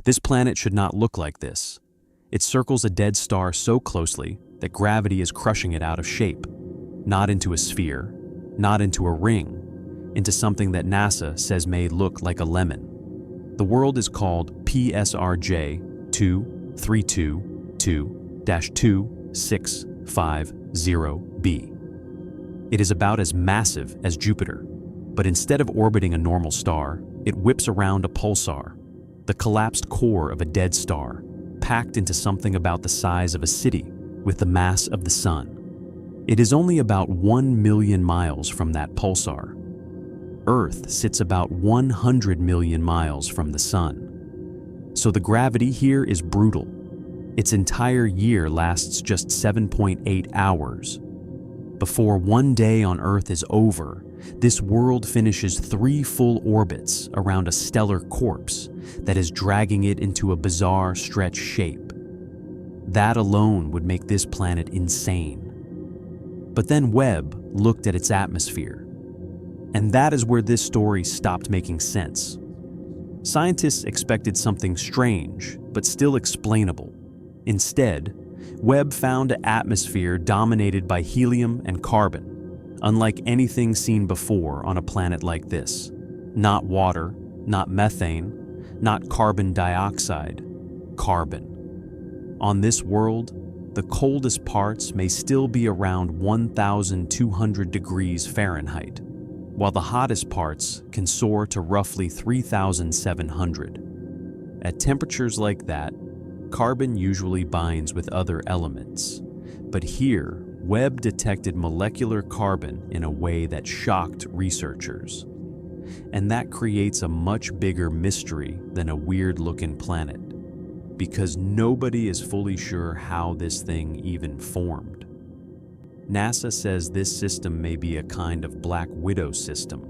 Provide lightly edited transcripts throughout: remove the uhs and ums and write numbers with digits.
This planet should not look like this. It circles a dead star so closely that gravity is crushing it out of shape, not into a sphere, not into a ring, into something that NASA says may look like a lemon. The world is called PSR J2322-2650b. It is about as massive as Jupiter, but instead of orbiting a normal star, it whips around a pulsar, the collapsed core of a dead star, packed into something about the size of a city with the mass of the Sun. It is only about 1 million miles from that pulsar. Earth sits about 100 million miles from the Sun. So the gravity here is brutal. Its entire year lasts just 7.8 hours. Before one day on Earth is over, this world finishes 3 full orbits around a stellar corpse that is dragging it into a bizarre stretch shape. That alone would make this planet insane. But then Webb looked at its atmosphere. And that is where this story stopped making sense. Scientists expected something strange, but still explainable. Instead, Webb found an atmosphere dominated by helium and carbon, unlike anything seen before on a planet like this. Not water, not methane, not carbon dioxide, carbon. On this world, the coldest parts may still be around 1,200 degrees Fahrenheit, while the hottest parts can soar to roughly 3,700. At temperatures like that, carbon usually binds with other elements, but here, Webb detected molecular carbon in a way that shocked researchers. And that creates a much bigger mystery than a weird-looking planet, because nobody is fully sure how this thing even formed. NASA says this system may be a kind of Black Widow system,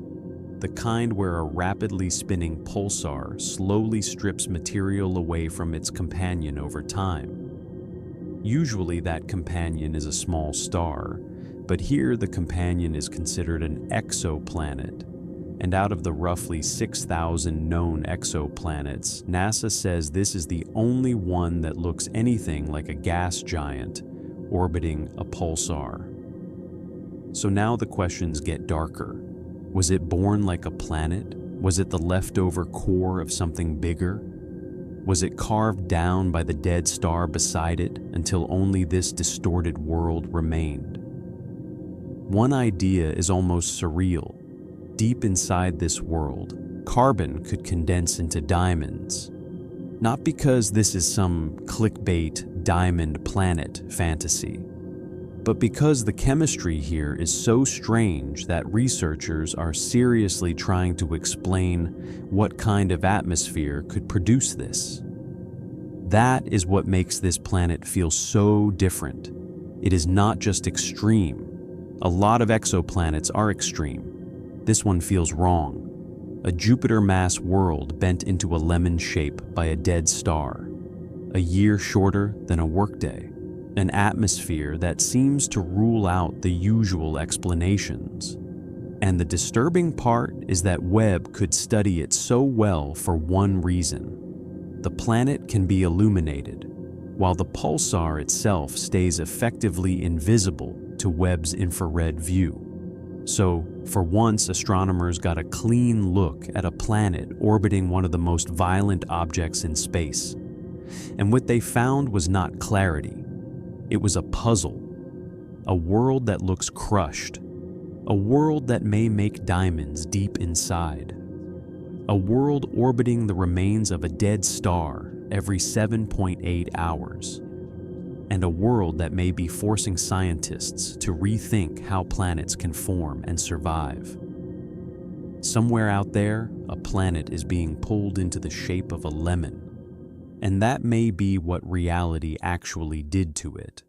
the kind where a rapidly spinning pulsar slowly strips material away from its companion over time. Usually that companion is a small star, but here the companion is considered an exoplanet. And out of the roughly 6,000 known exoplanets, NASA says this is the only one that looks anything like a gas giant orbiting a pulsar. So now the questions get darker. Was it born like a planet? Was it the leftover core of something bigger? Was it carved down by the dead star beside it until only this distorted world remained? One idea is almost surreal. Deep inside this world, carbon could condense into diamonds. Not because this is some clickbait diamond planet fantasy, but because the chemistry here is so strange that researchers are seriously trying to explain what kind of atmosphere could produce this. That is what makes this planet feel so different. It is not just extreme. A lot of exoplanets are extreme. This one feels wrong. A Jupiter mass world bent into a lemon shape by a dead star. A year shorter than a workday. An atmosphere that seems to rule out the usual explanations. And the disturbing part is that Webb could study it so well for one reason. The planet can be illuminated, while the pulsar itself stays effectively invisible to Webb's infrared view. So, for once, astronomers got a clean look at a planet orbiting one of the most violent objects in space. And what they found was not clarity. It was a puzzle. A world that looks crushed. A world that may make diamonds deep inside. A world orbiting the remains of a dead star every 7.8 hours. And a world that may be forcing scientists to rethink how planets can form and survive. Somewhere out there, a planet is being pulled into the shape of a lemon. And that may be what reality actually did to it.